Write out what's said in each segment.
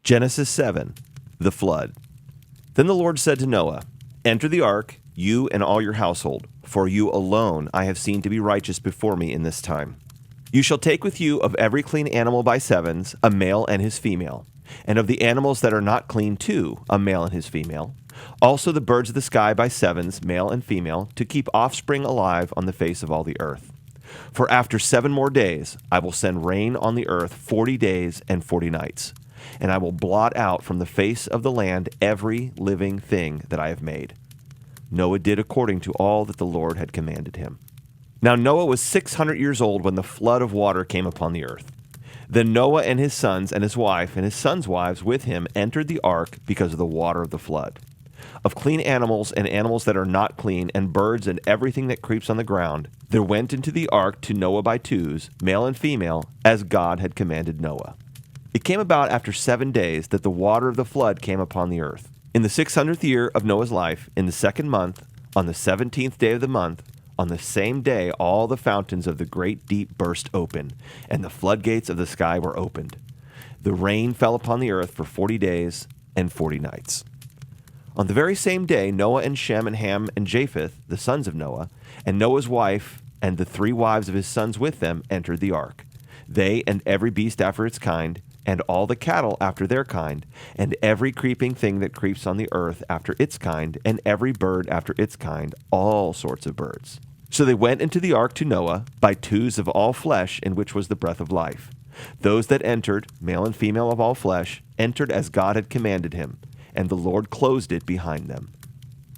Genesis 7, the flood. Then the Lord said to Noah, "Enter the ark, you and all your household, for you alone I have seen to be righteous before me in this time. You shall take with you of every clean animal by sevens, a male and his female, and of the animals that are not clean too, a male and his female. Also the birds of the sky by sevens, male and female, to keep offspring alive on the face of all the earth. For after 7 more days I will send rain on the earth 40 days and 40 nights. And I will blot out from the face of the land every living thing that I have made." Noah did according to all that the Lord had commanded him. Now Noah was 600 years old when the flood of water came upon the earth. Then Noah and his sons and his wife and his sons' wives with him entered the ark because of the water of the flood. Of clean animals and animals that are not clean, and birds and everything that creeps on the ground, there went into the ark to Noah by twos, male and female, as God had commanded Noah. It came about after 7 days that the water of the flood came upon the earth. In the 600th year of Noah's life, in the 2nd month, on the 17th day of the month, on the same day all the fountains of the great deep burst open, and the floodgates of the sky were opened. The rain fell upon the earth for 40 days and 40 nights. On the very same day, Noah and Shem and Ham and Japheth, the sons of Noah, and Noah's wife and the 3 wives of his sons with them entered the ark. They and every beast after its kind, and all the cattle after their kind, and every creeping thing that creeps on the earth after its kind, and every bird after its kind, all sorts of birds. So they went into the ark to Noah by twos of all flesh, in which was the breath of life. Those that entered, male and female of all flesh, entered as God had commanded him, and the Lord closed it behind them.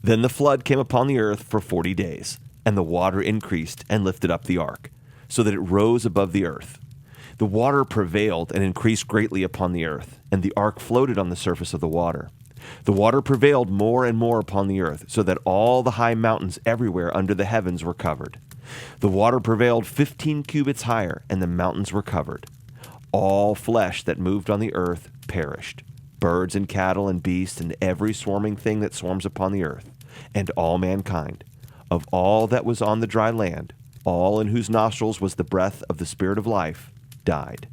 Then the flood came upon the earth for 40 days, and the water increased and lifted up the ark, so that it rose above the earth. The water prevailed and increased greatly upon the earth, and the ark floated on the surface of the water. The water prevailed more and more upon the earth, so that all the high mountains everywhere under the heavens were covered. The water prevailed 15 cubits higher, and the mountains were covered. All flesh that moved on the earth perished, birds and cattle and beasts and every swarming thing that swarms upon the earth, and all mankind. Of all that was on the dry land, all in whose nostrils was the breath of the Spirit of life, died.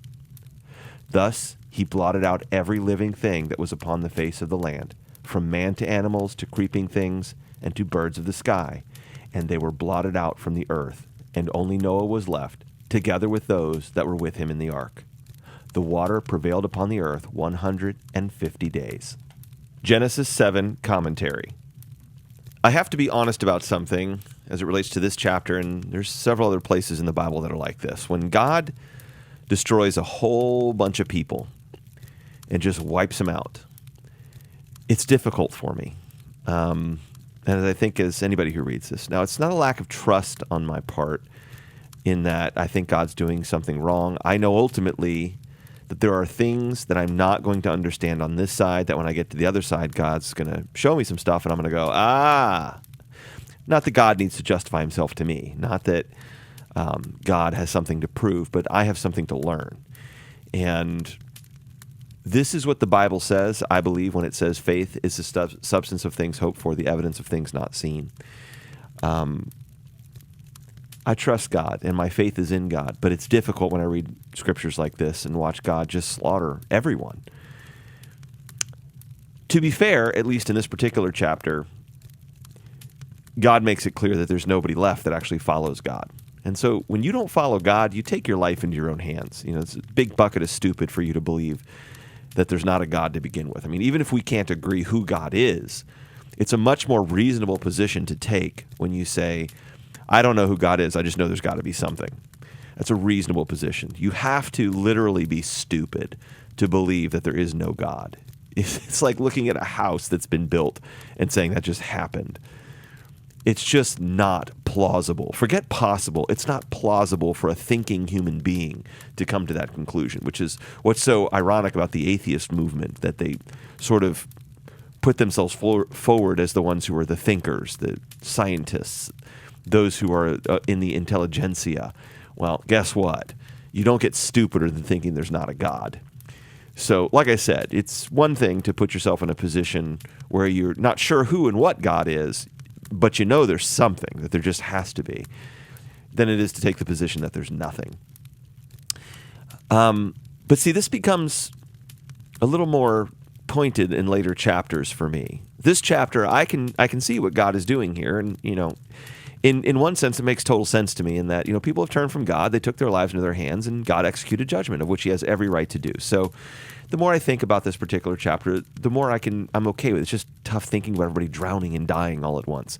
Thus he blotted out every living thing that was upon the face of the land, from man to animals to creeping things and to birds of the sky, and they were blotted out from the earth, and only Noah was left, together with those that were with him in the ark. The water prevailed upon the earth 150 days. Genesis 7 commentary. I have to be honest about something as it relates to this chapter, and there's several other places in the Bible that are like this. When God destroys a whole bunch of people and just wipes them out, it's difficult for me. And I think as anybody who reads this. Now, it's not a lack of trust on my part in that I think God's doing something wrong. I know ultimately that there are things that I'm not going to understand on this side, that when I get to the other side, God's going to show me some stuff and I'm going to go, not that God needs to justify himself to me, not that God has something to prove, but I have something to learn. And this is what the Bible says, I believe, when it says faith is the substance of things hoped for, the evidence of things not seen. I trust God, and my faith is in God, but it's difficult when I read scriptures like this and watch God just slaughter everyone. To be fair, at least in this particular chapter, God makes it clear that there's nobody left that actually follows God. And so when you don't follow God, you take your life into your own hands. You know, it's a big bucket of stupid for you to believe that there's not a God to begin with. I mean, even if we can't agree who God is, it's a much more reasonable position to take when you say, I don't know who God is, I just know there's got to be something. That's a reasonable position. You have to literally be stupid to believe that there is no God. It's like looking at a house that's been built and saying that just happened. It's just not plausible. Forget possible. It's not plausible for a thinking human being to come to that conclusion, which is what's so ironic about the atheist movement, that they sort of put themselves forward as the ones who are the thinkers, the scientists, those who are in the intelligentsia. Well, guess what? You don't get stupider than thinking there's not a God. So, like I said, it's one thing to put yourself in a position where you're not sure who and what God is, but you know there's something, that there just has to be, than it is to take the position that there's nothing. But see, this becomes a little more pointed in later chapters for me. This chapter, I can see what God is doing here, and in one sense, it makes total sense to me in that people have turned from God, they took their lives into their hands, and God executed judgment, of which He has every right to do. So, the more I think about this particular chapter, the more I'm okay with it. It's just tough thinking about everybody drowning and dying all at once.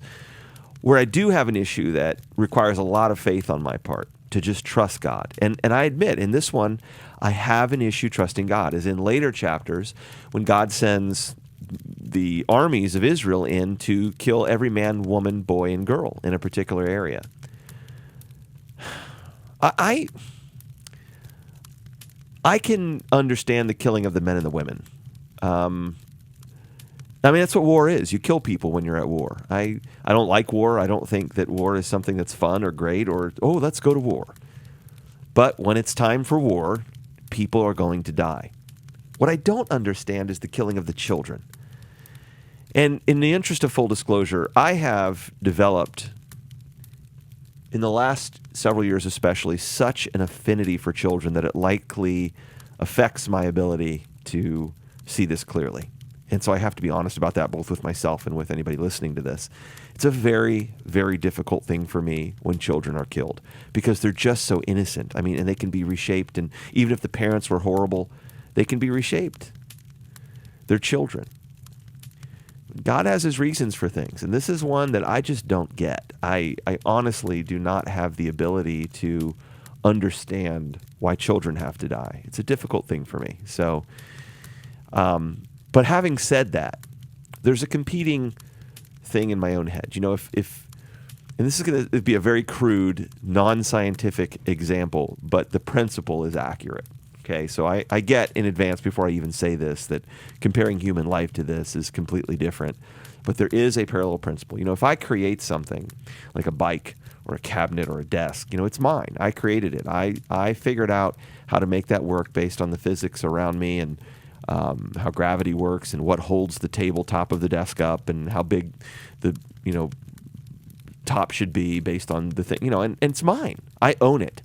Where I do have an issue that requires a lot of faith on my part to just trust God. And I admit, in this one, I have an issue trusting God, as in later chapters when God sends the armies of Israel in to kill every man, woman, boy, and girl in a particular area. I can understand the killing of the men and the women. That's what war is. You kill people when you're at war. I don't like war. I don't think that war is something that's fun or great or, let's go to war. But when it's time for war, people are going to die. What I don't understand is the killing of the children. And in the interest of full disclosure, I have developed, in the last several years especially, such an affinity for children that it likely affects my ability to see this clearly. And so I have to be honest about that, both with myself and with anybody listening to this. It's a very, very difficult thing for me when children are killed because they're just so innocent. And they can be reshaped. And even if the parents were horrible, they can be reshaped. They're children. God has His reasons for things. And this is one that I just don't get. I honestly do not have the ability to understand why children have to die. It's a difficult thing for me. So, but having said that, there's a competing thing in my own head. If and this is going to be a very crude, non-scientific example, but the principle is accurate. Okay, so I get in advance before I even say this that comparing human life to this is completely different. But there is a parallel principle. If I create something like a bike or a cabinet or a desk, it's mine. I created it. I figured out how to make that work based on the physics around me and how gravity works and what holds the tabletop of the desk up and how big the top should be based on the thing. And it's mine. I own it.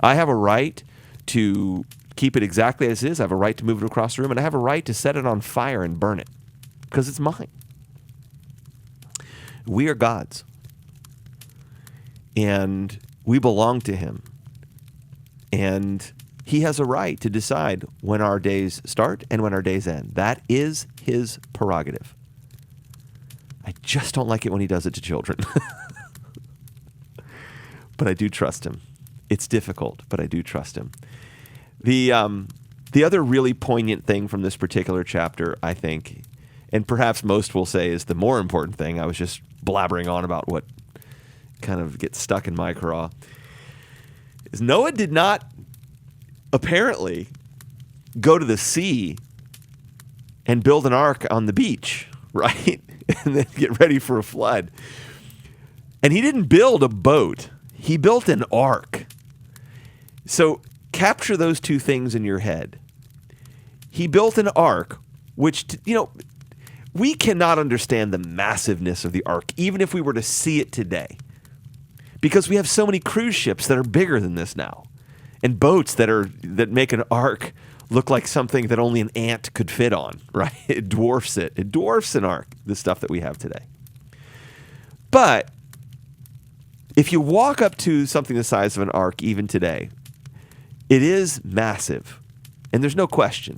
I have a right to keep it exactly as it is. I have a right to move it across the room, and I have a right to set it on fire and burn it because it's mine. We are God's, and we belong to Him, and He has a right to decide when our days start and when our days end. That is His prerogative. I just don't like it when He does it to children. But I do trust Him. It's difficult, but I do trust Him. The other really poignant thing from this particular chapter, I think, and perhaps most will say is the more important thing, I was just blabbering on about what kind of gets stuck in my craw, is Noah did not apparently go to the sea and build an ark on the beach, right? And then get ready for a flood. And he didn't build a boat. He built an ark. So capture those two things in your head. He built an ark, which, we cannot understand the massiveness of the ark, even if we were to see it today, because we have so many cruise ships that are bigger than this now, and boats that make an ark look like something that only an ant could fit on, right? It dwarfs it. It dwarfs an ark, the stuff that we have today. But if you walk up to something the size of an ark, even today, it is massive. And there's no question.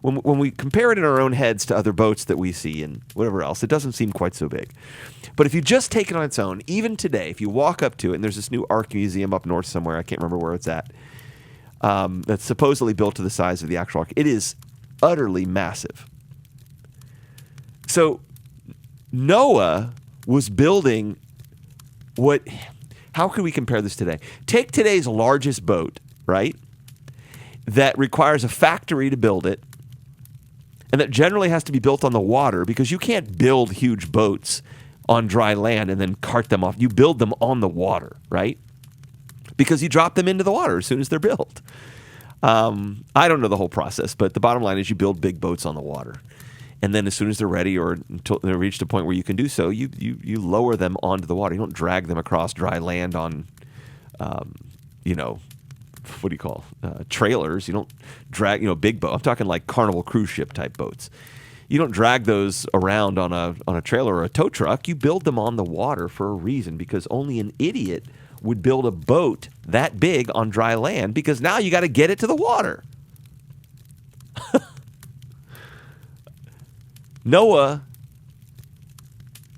When we compare it in our own heads to other boats that we see and whatever else, it doesn't seem quite so big. But if you just take it on its own, even today, if you walk up to it, and there's this new Ark Museum up north somewhere, I can't remember where it's at, that's supposedly built to the size of the actual Ark. It is utterly massive. So Noah was building how can we compare this today? Take today's largest boat, right? That requires a factory to build it, and that generally has to be built on the water because you can't build huge boats on dry land and then cart them off. You build them on the water, right? Because you drop them into the water as soon as they're built. I don't know the whole process, but the bottom line is you build big boats on the water. And then as soon as they're ready or until they reach a point where you can do so, you lower them onto the water. You don't drag them across dry land on, what do you call, trailers. You don't drag, big boat. I'm talking like Carnival cruise ship type boats. You don't drag those around on a trailer or a tow truck. You build them on the water for a reason, because only an idiot would build a boat that big on dry land, because now you got to get it to the water. Noah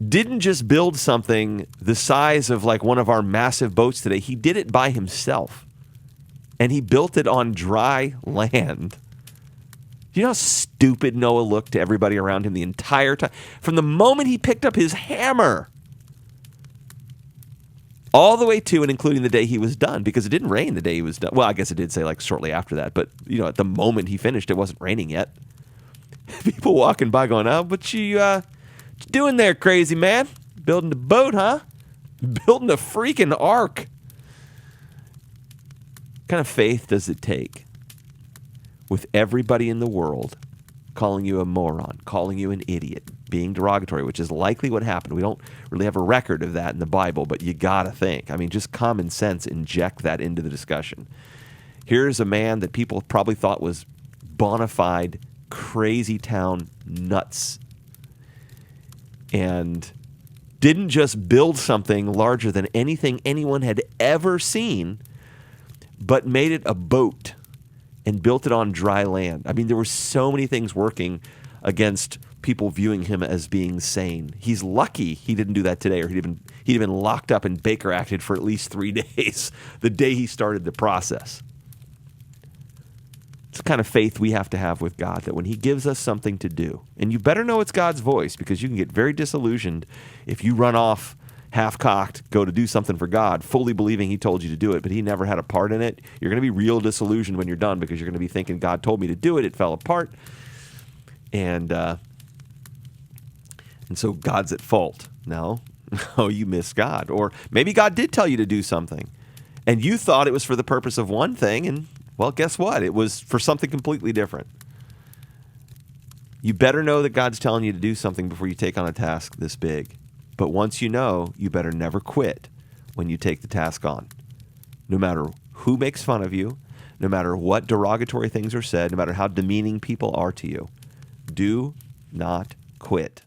didn't just build something the size of like one of our massive boats today. He did it by himself, and he built it on dry land. You know how stupid Noah looked to everybody around him the entire time? From the moment he picked up his hammer all the way to and including the day he was done, because it didn't rain the day he was done. Well, I guess it did say like shortly after that, but at the moment he finished, it wasn't raining yet. People walking by going, "Oh, what you doing there, crazy man? Building a boat, huh? Building a freaking ark." What kind of faith does it take with everybody in the world calling you a moron, calling you an idiot, being derogatory, which is likely what happened? We don't really have a record of that in the Bible, but you gotta think. I mean, just common sense, inject that into the discussion. Here's a man that people probably thought was bona fide crazy town nuts, and didn't just build something larger than anything anyone had ever seen, but made it a boat and built it on dry land. I mean, there were so many things working against people viewing him as being sane. He's lucky he didn't do that today, or he'd have been locked up and Baker acted for at least 3 days the day he started the process. It's the kind of faith we have to have with God, that when he gives us something to do, and you better know it's God's voice, because you can get very disillusioned if you run off half-cocked, go to do something for God, fully believing he told you to do it, but he never had a part in it. You're going to be real disillusioned when you're done, because you're going to be thinking, God told me to do it, it fell apart, and so God's at fault. No, you miss God. Or maybe God did tell you to do something, and you thought it was for the purpose of one thing, and well, guess what? It was for something completely different. You better know that God's telling you to do something before you take on a task this big. But once you know, you better never quit when you take the task on. No matter who makes fun of you, no matter what derogatory things are said, no matter how demeaning people are to you, do not quit.